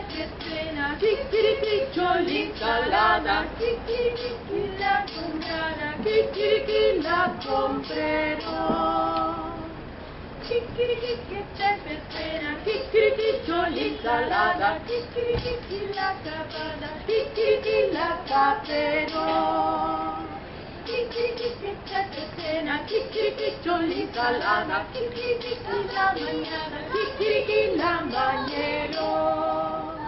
che cena, chicchirichiccio l'insalata, chicchirichicchi la congrana, chicchirichì la comprerò. Chicchirichì che c'è per cena, chicchirichiccio l'insalata, chicchirichicchi la capada, chicchirichì la caperò. Chicchirichì che c'è per cena, chicchirichiccio l'insalata, chicchirichì la magnata, chicchirichì la bagnerò.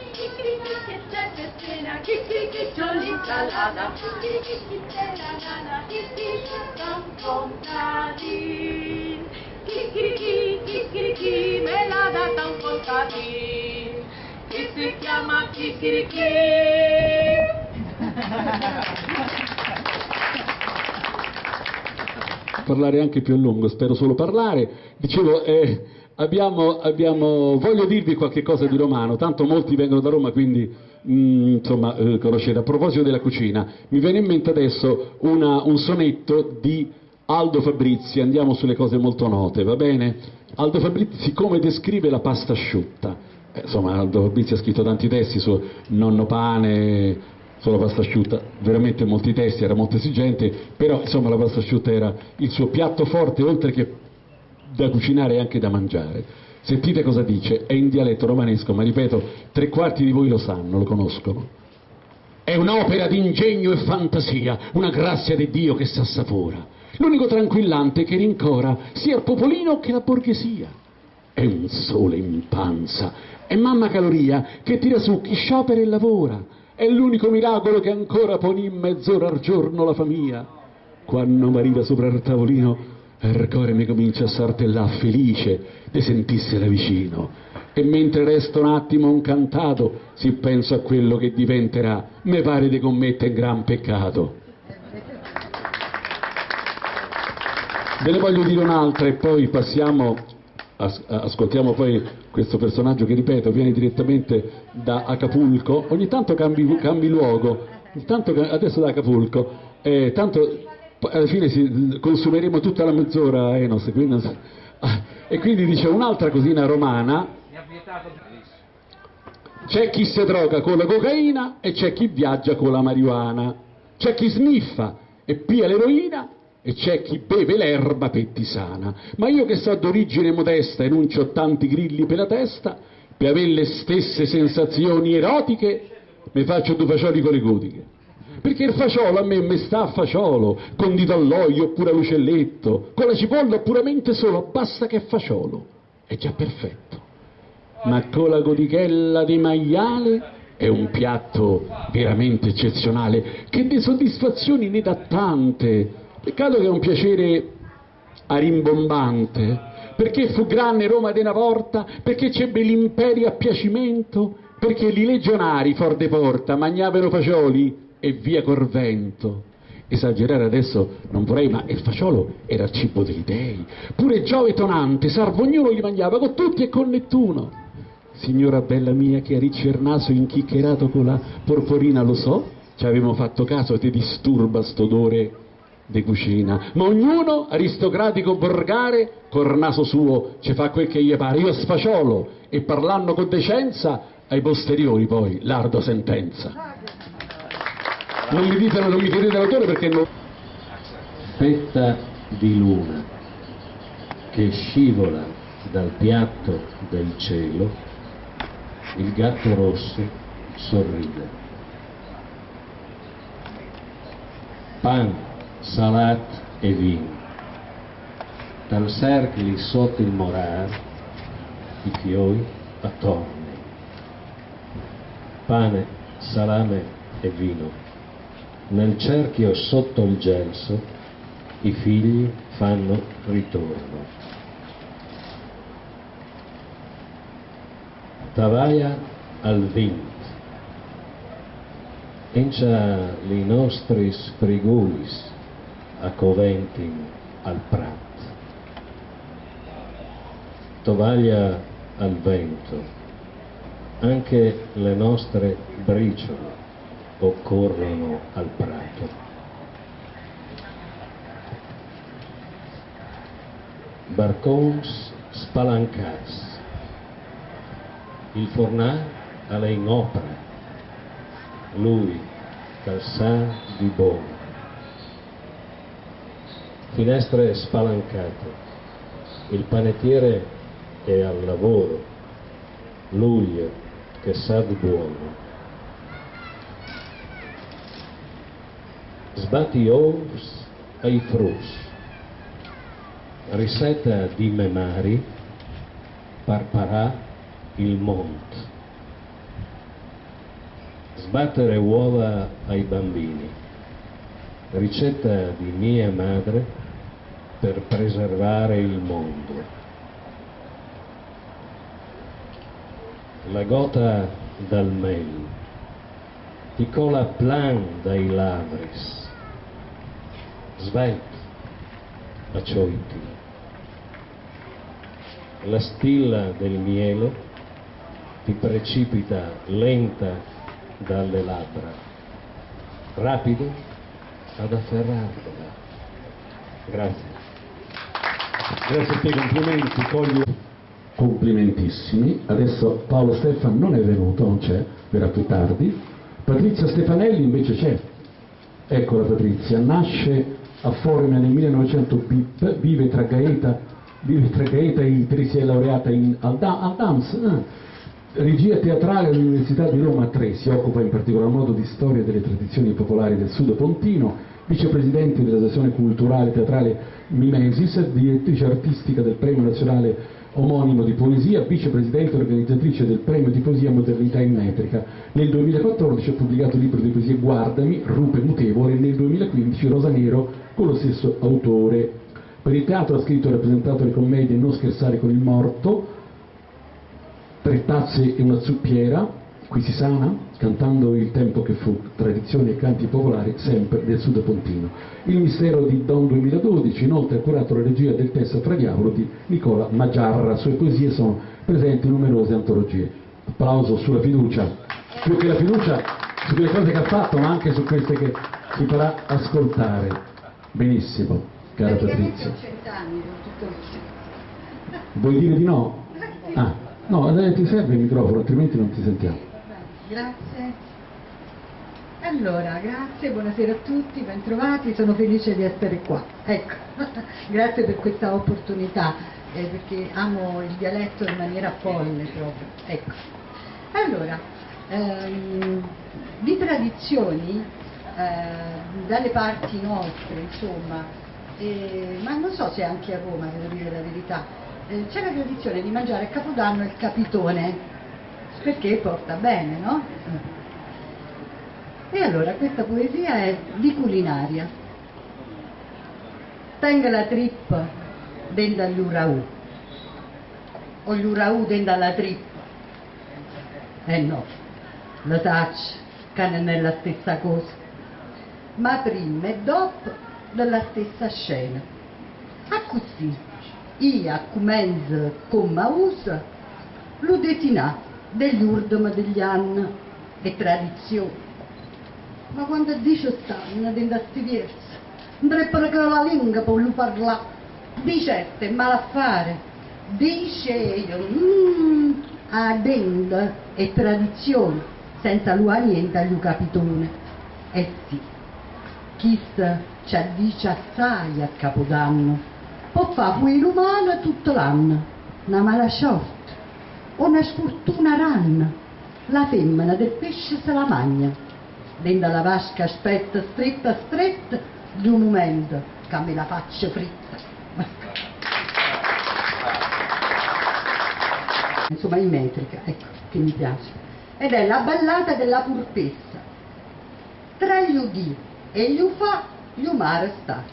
Chicchirichì che c'è per cena, chicchirichiccio l'insalata, chicchirichì la nana, chicchirichì son contadin. Chicchirichì, me l'ha data un contadin, che si chiama Chicchirichì. Parlare anche più a lungo, spero solo parlare. Dicevo, voglio dirvi qualche cosa di romano, tanto molti vengono da Roma, quindi conoscete. A proposito della cucina, mi viene in mente adesso un sonetto di Aldo Fabrizi, andiamo sulle cose molto note, va bene? Aldo Fabrizi come descrive la pasta asciutta. Aldo Fabrizi ha scritto tanti testi su Nonno Pane, sulla pasta asciutta, veramente molti testi, era molto esigente, però la pasta asciutta era il suo piatto forte, oltre che da cucinare e anche da mangiare. Sentite cosa dice, è in dialetto romanesco, ma ripeto, 3/4 di voi lo sanno, lo conoscono. È un'opera di ingegno e fantasia, una grazia di Dio che s'assapora. L'unico tranquillante che rincora sia il popolino che la borghesia. È un sole in panza, è mamma caloria che tira su chi sciopera e lavora. È l'unico miracolo che ancora poni in mezz'ora al giorno la famiglia. Quando m'arriva sopra il tavolino, il cuore mi comincia a sartellà felice di sentissela vicino. E mentre resto un attimo incantato, si penso a quello che diventerà, me pare di commettere un gran peccato. Ve ne voglio dire un'altra e poi passiamo, ascoltiamo poi questo personaggio che, ripeto, viene direttamente da Acapulco. Ogni tanto cambi luogo, adesso da Acapulco, tanto alla fine consumeremo tutta la mezz'ora a Enos, e quindi dice un'altra cosina romana: c'è chi si droga con la cocaina e c'è chi viaggia con la marijuana, c'è chi sniffa e pia l'eroina e c'è chi beve l'erba pettisana, ma io che so d'origine modesta e non c'ho tanti grilli per la testa, per avere le stesse sensazioni erotiche mi faccio due fagioli con le gotiche, perché il fagiolo a me mi sta a fagiolo, condito all'olio oppure a l'uccelletto, con la cipolla puramente solo, basta che è fagiolo, è già perfetto, ma con la gotichella di maiale è un piatto veramente eccezionale, che di soddisfazioni ne dà tante. Peccato che è un piacere arimbombante, perché fu grande Roma de una volta, perché c'ebbe l'imperio a piacimento, perché i legionari for de porta mangiavano fagioli e via col vento. Esagerare adesso non vorrei, ma il fagiolo era il cibo degli dei, pure Giove tonante, salvo ognuno gli mangiava con tutti e con Nettuno. Signora bella mia che a ricci il naso inchiccherato con la porporina, lo so, ci avevamo fatto caso, ti disturba st'odore di cucina, ma ognuno aristocratico borgare col naso suo ci fa quel che gli pare. Io sfaciolo e parlando con decenza, ai posteriori poi l'ardo sentenza. Non mi chiedete l'autore perché non... Fetta di luna che scivola dal piatto del cielo, il gatto rosso sorride. Pan, salat e vino, dal cerchio sotto il morar, i fiori attorno. Pane, salame e vino, nel cerchio sotto il gelso, i figli fanno ritorno. Tavaia al vint, encia li nostri sprigulis a Coventin al Prat. Tovaglia al vento, anche le nostre briciole occorrono al prato. Barcons spalancats, il fornar alle in opera, lui che sa di buono. Finestre spalancate, il panettiere è al lavoro, lui che sa di buono. Sbatti ous ai frus, ricetta di memari, parparà il mont. Sbattere uova ai bambini, ricetta di mia madre per preservare il mondo. La gota dal mel, ti cola plan dai labris, svelti, accioiti. La stilla del miele ti precipita lenta dalle labbra, rapido ad afferrarla. Grazie. Grazie a te, complimenti, coglio. Complimentissimi. Adesso Paolo Stefan non è venuto, non c'è, verrà più tardi. Patrizia Stefanelli invece c'è. Eccola Patrizia, nasce a Formia nel 1900 BIP, vive tra Gaeta e Itri, si è laureata al DAMS, regia teatrale all'Università di Roma 3, si occupa in particolar modo di storia delle tradizioni popolari del Sud Pontino, vicepresidente della sezione culturale teatrale Mimesis, direttrice artistica del Premio Nazionale omonimo di poesia, vicepresidente e organizzatrice del Premio di Poesia Modernità in Metrica. Nel 2014 ha pubblicato il libro di poesie Guardami, Rupe Mutevole, e nel 2015 Rosa Nero con lo stesso autore. Per il teatro ha scritto e rappresentato le commedie Non scherzare con il morto, Tre tazze e una zuppiera, Qui si sana, Cantando il tempo che fu, tradizioni e canti popolari sempre del Sud Pontino. Il mistero di Don 2012, inoltre ha curato la regia del Testa fra diavolo di Nicola Magiarra. Sue poesie sono presenti in numerose antologie. Applauso sulla fiducia, più che la fiducia su quelle cose che ha fatto, ma anche su queste che si farà ascoltare. Benissimo, cara Patrizia. Ho 100 anni, tutto Vuoi dire di no? Ah, no, ti serve il microfono, altrimenti non ti sentiamo. Grazie. Allora, grazie, buonasera a tutti, bentrovati, sono felice di essere qua. Ecco, grazie per questa opportunità, perché amo il dialetto in maniera folle proprio. Ecco. Allora, di tradizioni, dalle parti nostre, insomma, ma non so se anche a Roma, devo dire la verità, c'è la tradizione di mangiare a Capodanno il capitone, perché porta bene, no? E allora questa poesia è di culinaria. Tenga la trip dentro all'uraù, o l'uraù dentro alla trip. No, lo saccio che non è la stessa cosa, ma prima e dopo della stessa scena. A così, io commenzo come usa lo detinà degli urdom degli anni e tradizioni. Ma quando dice stanno dentro a sti versi, non dovrebbero che la lingua per lui parlare. Di certo è malaffare, dice io, dentro e tradizione, senza lui niente agli capitone. Sì, chi ci dice assai a Capodanno, può fare quello umano tutto l'anno, una mala sorte, una sfortuna ranna, la femmina del pesce se la magna, dentro la vasca aspetta stretta di un momento che me la faccio fritta. Insomma in metrica, ecco, che mi piace. Ed è la ballata della purpessa. Tra gli udì e gli ufà, gli umare sta,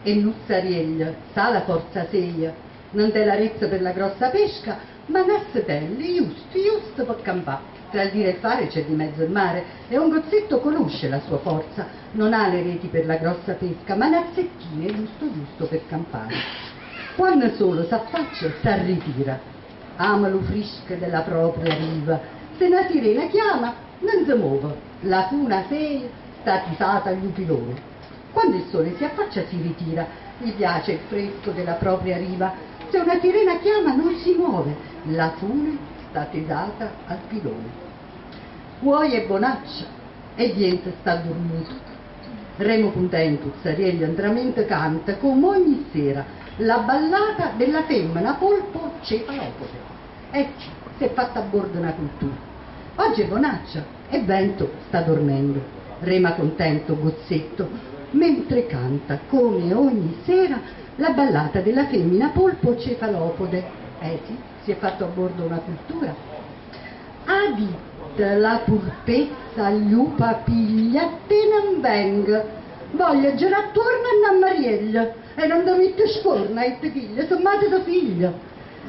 e l'uzzarieglia sa la forza seia, non te la rezza per la grossa pesca, ma nassetelli, giusto per campare. Tra il dire e il fare c'è di mezzo il mare, e un gozzetto conosce la sua forza, non ha le reti per la grossa pesca, ma nazzettine giusto per campare. Quando solo s'affaccia s'arritira, ama lo frisco della propria riva, se una sirena chiama non si muove, la funa seia sta tisata agli upiloni. Quando il sole si affaccia si ritira, gli piace il fresco della propria riva, se una sirena chiama non si muove, la fune sta tesata al pilone. vuoi e bonaccia, e niente sta dormito. Remo contento, Zarielli andramente canta, come ogni sera, la ballata della femmina polpo cefalopode. Ecco, si è fatta a bordo una cultura. Oggi è bonaccia e Vento sta dormendo. Rema contento, Gozzetto, mentre canta, come ogni sera, la ballata della femmina polpo cefalopode. Sì, si è fatto a bordo una cultura. Adit la purpezza glupa piglia te non venga, voglio girare attorno a Mariella e non da mette scorna e te figlia, sono madre da figlia.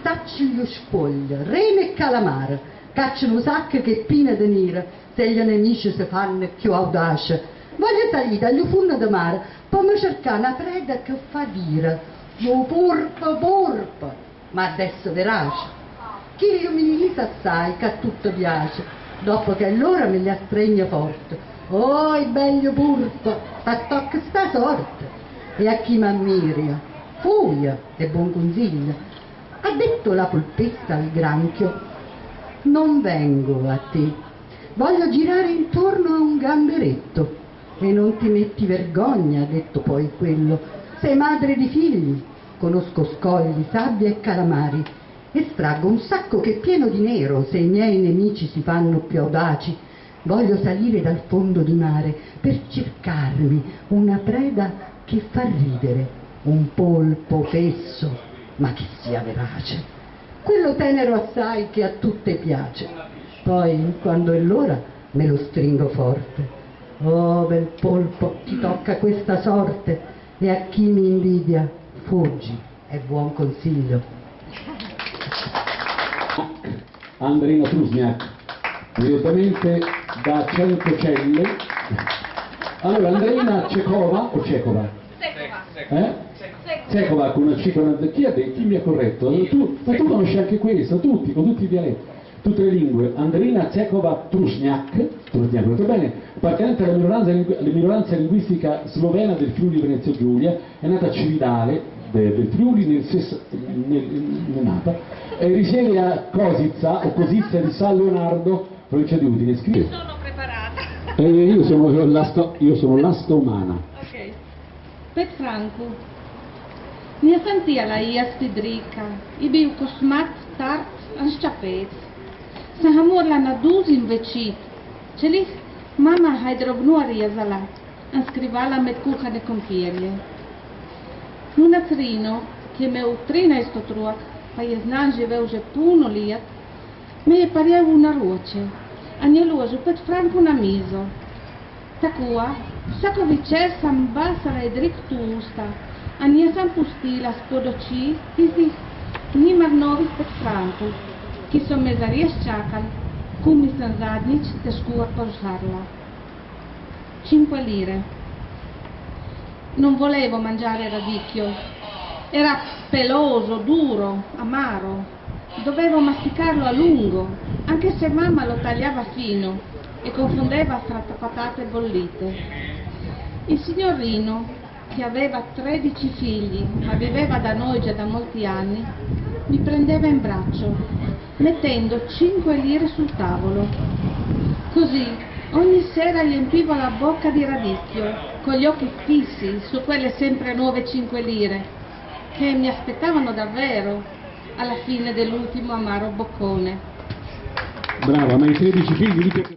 Tacci lo spoglio, rene e calamara, cacciano un sacco che è piena di nera, se gli nemici si fanno più audace. Voglio salire agli funno di mare, poi mi cercare una preda che fa dire, io porpa, ma adesso verace. Chi illuminisa assai, che a tutto piace, dopo che allora me li astregna forte. Oh, il bello purpo, tocca sta sorte. E a chi m'ammiria, fuia e buon consiglio. Ha detto la polpetta al granchio, non vengo a te, voglio girare intorno a un gamberetto. E non ti metti vergogna, ha detto poi quello, sei madre di figli, conosco scogli, sabbia e calamari, estraggo un sacco che è pieno di nero se i miei nemici si fanno più audaci. Voglio salire dal fondo di mare per cercarmi una preda che fa ridere, un polpo fesso, ma che sia verace. Quello tenero assai che a tutte piace. Poi, quando è l'ora, me lo stringo forte. Oh, bel polpo, ti tocca questa sorte, e a chi mi invidia, fuggi, è buon consiglio. Andrina Trusniak, direttamente da Centocelle. Allora, Andrina Cekova o Cekova? Cekova con una C con una... Chi mi ha corretto? Ma tu conosci anche questo, tutti, con tutti i dialetti, tutte le lingue. Andrina Cekova Trusniak, detto bene, appartenente alla minoranza linguistica slovena del Friuli Venezia Giulia, è nata a Cividale del Friuli nel Napa, risiede a Cosizza o Cosizza di San Leonardo, provincia di Udine. Scrive. Sono preparata. Io sono l'asta umana. Ok. Pet Franco. Mia fantia la ia spidrica, i biu cosmat tart an șapet. Să hamur la naduz invecit. Celis mama hydrognuaria zala, an scrivala met cuca de compierje. Una trino, che meu trina isto truac, pa je znan živeu že puno liet, me je paria una ruoce, a nje luožu Pet Franco na mizo. Takua, sako vicer sam basala e drikt usta, a nje sam pustila spodoci, tizi nimar novih Pet Franco, ki so me zares čakali, cum mi sem zadnjič težko požarla. 5 lire. Non volevo mangiare radicchio, era peloso, duro, amaro, dovevo masticarlo a lungo, anche se mamma lo tagliava fino e confondeva fra patate bollite. Il signor Rino, che aveva 13 figli ma viveva da noi già da molti anni, mi prendeva in braccio, mettendo 5 lire sul tavolo. Così ogni sera gli empivo la bocca di radicchio, con gli occhi fissi su quelle sempre nuove 5 lire, che mi aspettavano davvero alla fine dell'ultimo amaro boccone. Brava, ma i 13 figli